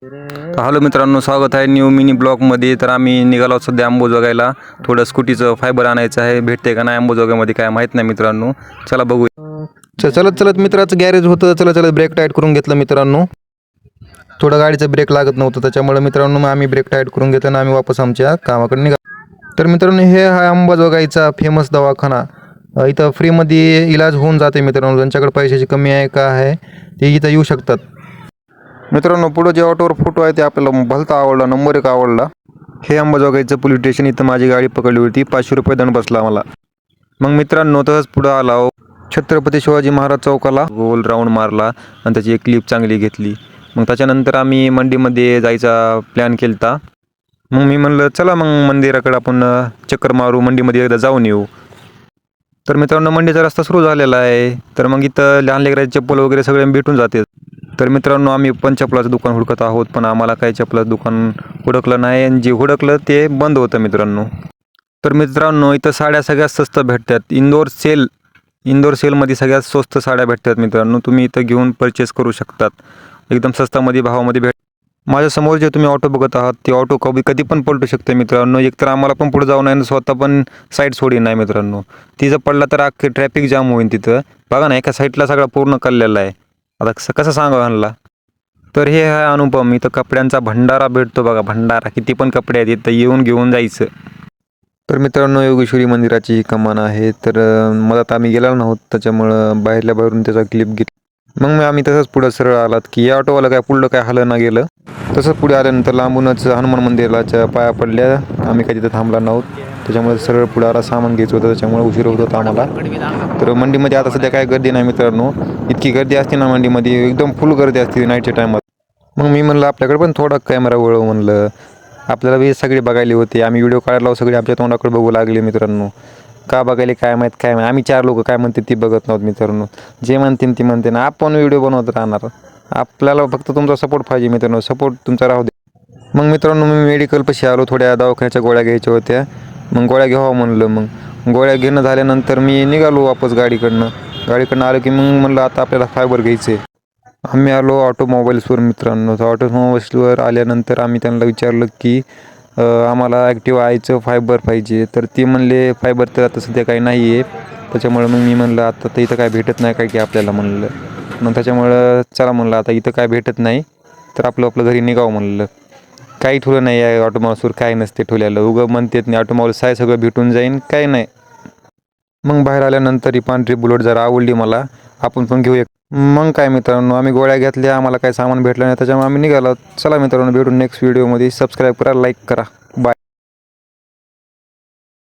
Hello मित्रांनो, स्वागत आहे न्यू मिनी ब्लॉगमध्ये. तर आम्ही निघालो सध्या अंबाजोगाईला. थोडं स्कूटीचं फायबर आणायचं आहे. भेटते का नाही अंबाजोगाईमध्ये काय माहीत नाही मित्रांनो. चला बघू. चलत चलत मित्राचं गॅरेज होतं. चलत चलत ब्रेक टाईट करून घेतलं मित्रांनो. थोडं गाडीचं ब्रेक लागत नव्हतं, त्याच्यामुळे मित्रांनो मग आम्ही ब्रेक टाईट करून घेतलं आणि आम्ही वापस आमच्या कामाकडे निघालो. तर मित्रांनो, हे आहे अंबाजोगाईचा फेमस दवाखाना. इथं फ्रीमध्ये इलाज होऊन जाते मित्रांनो. ज्यांच्याकडे पैशाची कमी आहे का आहे ते इथं येऊ शकतात. मित्रांनो, पुढं जे ऑटोवर फोटो आहे ते आपल्याला भलता आवडला, नंबर 1 आवडला. हे अंबाजोगाईचं पोलीस स्टेशन. इथं माझी गाडी पकडली होती, 500 रुपये दंड बसला मला. मग मित्रांनो तसंच पुढं आला छत्रपती शिवाजी महाराज चौकाला. गोल राऊंड मारला आणि त्याची एक क्लिप चांगली घेतली. मग त्याच्यानंतर आम्ही मंडीमध्ये जायचा प्लॅन केलता. मग मी म्हणलं चला मग मंदिराकडे आपण चक्कर मारू, मंडीमध्ये एकदा जाऊन येऊ. तर मित्रांनो, मंडीचा रस्ता सुरू झालेला आहे. तर मग इथं लहान लेकराचे चप्पल वगैरे सगळे भेटून जाते. तर मित्रांनो, आम्ही पण चपलाचं दुकान हुडकत आहोत, पण आम्हाला काही चपलाचं दुकान हुडकलं नाही आणि जे हुडकलं ते बंद होतं मित्रांनो. तर मित्रांनो, इथं साड्या सगळ्यात स्वस्त भेटतात. इंदोर सेलमध्ये सगळ्यात स्वस्त साड्या भेटतात मित्रांनो. तुम्ही इथं घेऊन परचेस करू शकतात. एकदम स्वस्तामध्ये भावामध्ये माझ्यासमोर जे तुम्ही ऑटो बघत आहात ते ऑटो कधी पण पलटू शकते मित्रांनो. एकतर आम्हाला पण पुढे जाऊन आहे, स्वतः पण साईड सोडी नाही मित्रांनो. ती जर पडला तर अख्खे ट्रॅफिक जाम होईल तिथं. बघा ना, एका साईडला सगळा पूर्ण कललेला आहे. आता कसं सांगा ह्यांना. तर हे आहे अनुपम. इथं कपड्यांचा भंडारा भेटतो बघा, भंडारा. किती पण कपडे आहेत, इथं येऊन घेऊन जायचं. तर मित्रांनो, योगेश्वरी मंदिराची कमान आहे. तर मधात आम्ही गेलो नव्हतो, त्याच्यामुळं बाहेरल्या बाहेरून त्याचा क्लिप घेतला. मग आम्ही तसंच पुढं सरळ आलात की या ऑटोवाला काय पुढलं काय हलं ना गेलं. तसंच पुढे आल्यानंतर लांबूनच हनुमान मंदिराच्या पाया पडल्या. आम्ही काही तिथं थांबला नव्हतो, त्याच्यामुळे सरळ पुढे आला. सामान घ्यायचं होतं, त्याच्यामुळे उशीर होत होता आम्हाला. तर मंडीमध्ये आता सध्या काय गर्दी नाही मित्रांनो. इतकी गर्दी असते ना मंडीमध्ये, एकदम फुल गर्दी असते नाईटच्या टायमात. मग मी म्हणलं आपल्याकडे पण थोडा कॅमेरा वळव म्हणलं. आपल्याला वे सगळे बघायला होते. आम्ही व्हिडिओ काढला, सगळे आमच्या तोंडाकडे बघू लागले मित्रांनो. का बघायला काय माहीत आम्ही 4 लोक काय म्हणते ती बघत नव्हतं मित्रांनो. जे म्हणतील ती म्हणते ना, आपण व्हिडिओ बनवत राहणार. आपल्याला फक्त तुमचा सपोर्ट पाहिजे मित्रांनो. सपोर्ट तुमचा राहू दे. मग मित्रांनो, मी मेडिकलपाशी आलो. थोड्या दवाखान्याच्या गोळ्या घ्यायच्या होत्या. मग गोळ्या घ्यावं म्हणलं. मग गोळ्या घेणं झाल्यानंतर मी निघालो वापस गाडीकडनं आलो की मग म्हणलं आता आपल्याला फायबर घ्यायचं आहे. आम्ही आलो ऑटोमोबाईल्सवर मित्रांनो. तर ऑटोमोबाईल्सवर आल्यानंतर आम्ही त्यांना विचारलं की आम्हाला ॲक्टिवा आयचं फायबर पाहिजे. तर ते म्हणले फायबर तर आता सध्या काही नाही आहे. त्याच्यामुळं मग मी म्हणलं आता तर इथं काय भेटत नाही काय की आपल्याला म्हणलं. मग त्याच्यामुळं चला म्हणलं आता इथं काय भेटत नाही तर आपलं घरी निघावं म्हणलं. काही ठुलं नाही आहे ऑटोमोबाईल्सवर, काय नसते ठुल्याला. उगं म्हणतात नाही ऑटोमोबाईल्स आहे सगळं भेटून जाईन, काही नाही. मग बाहेर आल्यानंतर ही पांढरी बुलेट जरा आवडली मला, आपण पण घेऊया. मग काय मित्रांनो, आम्ही गोळ्या घेतल्या, आम्हाला काय सामान भेटलं नाही, त्याच्यामुळे आम्ही निघालो. चला मित्रांनो, भेटून नेक्स्ट व्हिडिओमध्ये. सबस्क्राईब करा, लाईक करा.